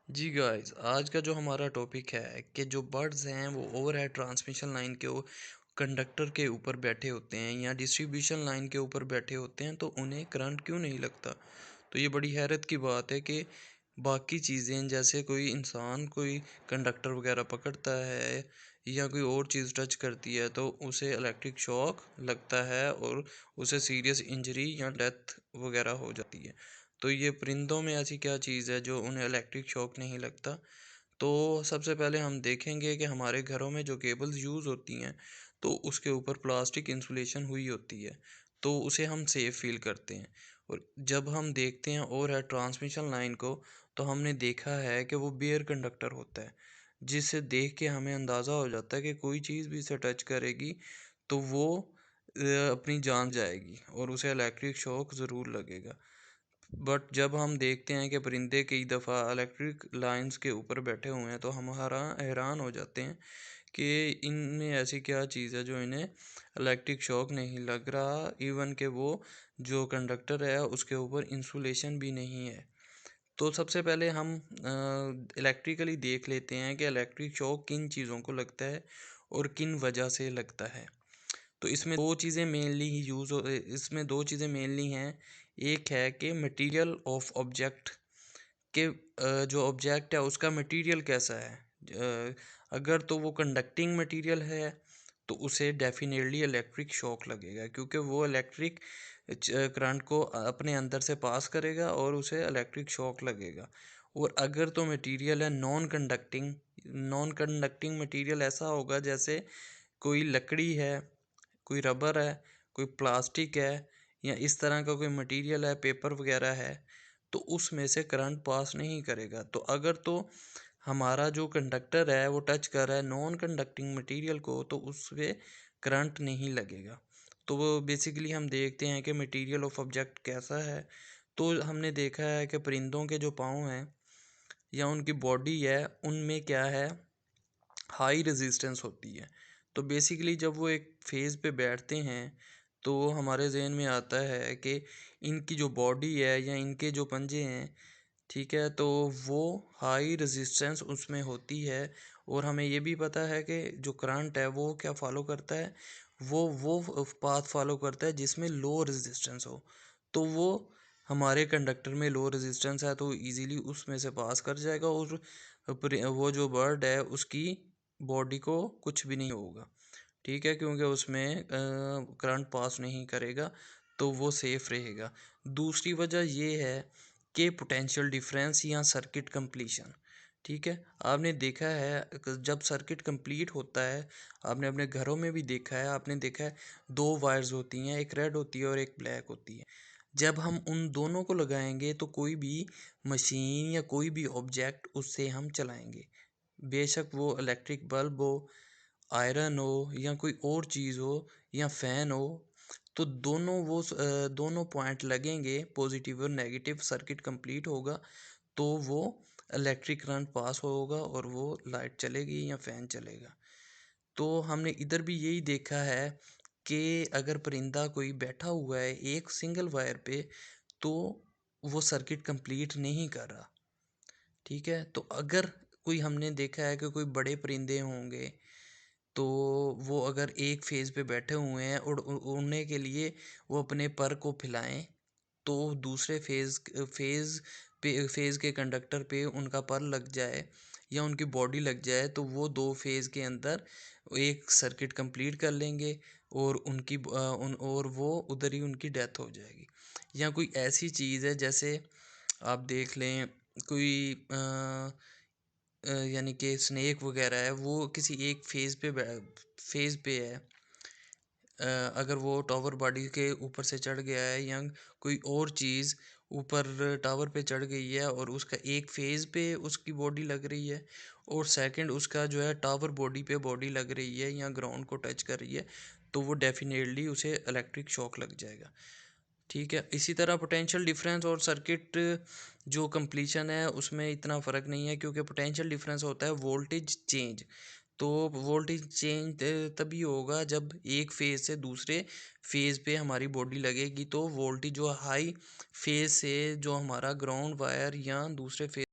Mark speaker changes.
Speaker 1: जी guys, आज का जो हमारा टॉपिक है कि जो बर्ड्स हैं वो ओवरहेड ट्रांसमिशन लाइन के कंडक्टर के ऊपर बैठे होते हैं या डिस्ट्रीब्यूशन लाइन के ऊपर बैठे होते हैं तो उन्हें करंट क्यों नहीं लगता। तो ये बड़ी हैरत की बात है कि बाकी चीज़ें जैसे कोई इंसान कोई कंडक्टर वगैरह पकड़ता है या कोई और चीज़ टच करती है तो उसे इलेक्ट्रिक शॉक लगता है और उसे सीरियस इंजरी या डेथ वगैरह हो जाती है। तो ये परिंदों में ऐसी क्या चीज़ है जो उन्हें इलेक्ट्रिक शॉक नहीं लगता। तो सबसे पहले हम देखेंगे कि हमारे घरों में जो केबल्स यूज़ होती हैं तो उसके ऊपर प्लास्टिक इंसुलेशन हुई होती है, तो उसे हम सेफ फील करते हैं। और जब हम देखते हैं और है ट्रांसमिशन लाइन को, तो हमने देखा है कि वो बेयर कंडक्टर होता है, जिसे देख के हमें अंदाज़ा हो जाता है कि कोई चीज़ भी इसे टच करेगी तो वो अपनी जान जाएगी और उसे इलेक्ट्रिक शॉक ज़रूर लगेगा। बट जब हम देखते हैं कि परिंदे कई दफ़ा इलेक्ट्रिक लाइंस के ऊपर बैठे हुए हैं तो हम हैरान हो जाते हैं कि इनमें ऐसी क्या चीज़ है जो इन्हें इलेक्ट्रिक शॉक नहीं लग रहा। इवन कि वो जो कंडक्टर है उसके ऊपर इंसुलेशन भी नहीं है। तो सबसे पहले हम इलेक्ट्रिकली देख लेते हैं कि इलेक्ट्रिक शॉक किन चीज़ों को लगता है और किन वजह से लगता है। तो इसमें 2 चीज़ें मेनली हैं। एक है कि मटेरियल ऑफ ऑब्जेक्ट के जो ऑब्जेक्ट है उसका मटेरियल कैसा है। अगर तो वो कंडक्टिंग मटेरियल है तो उसे डेफिनेटली इलेक्ट्रिक शॉक लगेगा, क्योंकि वो इलेक्ट्रिक करंट को अपने अंदर से पास करेगा और उसे इलेक्ट्रिक शॉक लगेगा। और अगर तो मटेरियल है नॉन कंडक्टिंग मटेरियल ऐसा होगा जैसे कोई लकड़ी है, कोई रबर है, कोई प्लास्टिक है या इस तरह का कोई मटेरियल है, पेपर वगैरह है, तो उसमें से करंट पास नहीं करेगा। तो अगर तो हमारा जो कंडक्टर है वो टच कर रहा है नॉन कंडक्टिंग मटेरियल को तो उससे करंट नहीं लगेगा। तो वो बेसिकली हम देखते हैं कि मटेरियल ऑफ ऑब्जेक्ट कैसा है। तो हमने देखा है कि परिंदों के जो पाँव हैं या उनकी बॉडी है उनमें क्या है, हाई रेजिस्टेंस होती है। तो बेसिकली जब वो एक फेज़ पे बैठते हैं तो हमारे जहन में आता है कि इनकी जो बॉडी है या इनके जो पंजे हैं, ठीक है, तो वो हाई रेजिस्टेंस उसमें होती है। और हमें ये भी पता है कि जो करंट है वो क्या फॉलो करता है, वो पाथ फॉलो करता है जिसमें लो रेजिस्टेंस हो। तो वो हमारे कंडक्टर में लो रेजिस्टेंस है तो इजीली उसमें से पास कर जाएगा और वो जो बर्ड है उसकी बॉडी को कुछ भी नहीं होगा। ठीक है, क्योंकि उसमें करंट पास नहीं करेगा तो वो सेफ रहेगा। दूसरी वजह ये है कि पोटेंशियल डिफरेंस या सर्किट कंप्लीशन। ठीक है, आपने देखा है जब सर्किट कंप्लीट होता है, आपने अपने घरों में भी देखा है, आपने देखा है 2 वायर्स होती हैं, एक रेड होती है और एक ब्लैक होती है। जब हम उन दोनों को लगाएंगे तो कोई भी मशीन या कोई भी ऑब्जेक्ट उससे हम चलाएंगे, बेशक वो इलेक्ट्रिक बल्ब हो, आयरन हो या कोई और चीज़ हो या फ़ैन हो। तो दोनों पॉइंट लगेंगे, पॉजिटिव और नेगेटिव, सर्किट कंप्लीट होगा तो वो इलेक्ट्रिक करंट पास होगा और वो लाइट चलेगी या फ़ैन चलेगा। तो हमने इधर भी यही देखा है कि अगर परिंदा कोई बैठा हुआ है एक सिंगल वायर पे तो वो सर्किट कंप्लीट नहीं कर रहा। ठीक है, तो अगर कोई हमने देखा है कि कोई बड़े परिंदे होंगे तो वो अगर एक फेज़ पे बैठे हुए हैं उड़ने के लिए वो अपने पर को फैलाएं तो दूसरे फेज़ के कंडक्टर पे उनका पर लग जाए या उनकी बॉडी लग जाए तो वो 2 फेज़ के अंदर एक सर्किट कंप्लीट कर लेंगे और और वो उधर ही उनकी डेथ हो जाएगी। या कोई ऐसी चीज़ है जैसे आप देख लें कोई यानी कि स्नेक वगैरह है वो किसी एक फेज़ पे है। अगर वो टावर बॉडी के ऊपर से चढ़ गया है या कोई और चीज़ ऊपर टावर पे चढ़ गई है और उसका एक फेज़ पे उसकी बॉडी लग रही है और सेकंड उसका जो है टावर बॉडी पे बॉडी लग रही है या ग्राउंड को टच कर रही है, तो वो डेफिनेटली उसे इलेक्ट्रिक शॉक लग जाएगा। ठीक है, इसी तरह पोटेंशियल डिफरेंस और सर्किट जो कंप्लीशन है उसमें इतना फ़र्क नहीं है, क्योंकि पोटेंशियल डिफरेंस होता है वोल्टेज चेंज। तो वोल्टेज चेंज तभी होगा जब एक फेज़ से दूसरे फेज़ पे हमारी बॉडी लगेगी, तो वोल्टेज जो हाई फेज़ से जो हमारा ग्राउंड वायर या दूसरे फेज़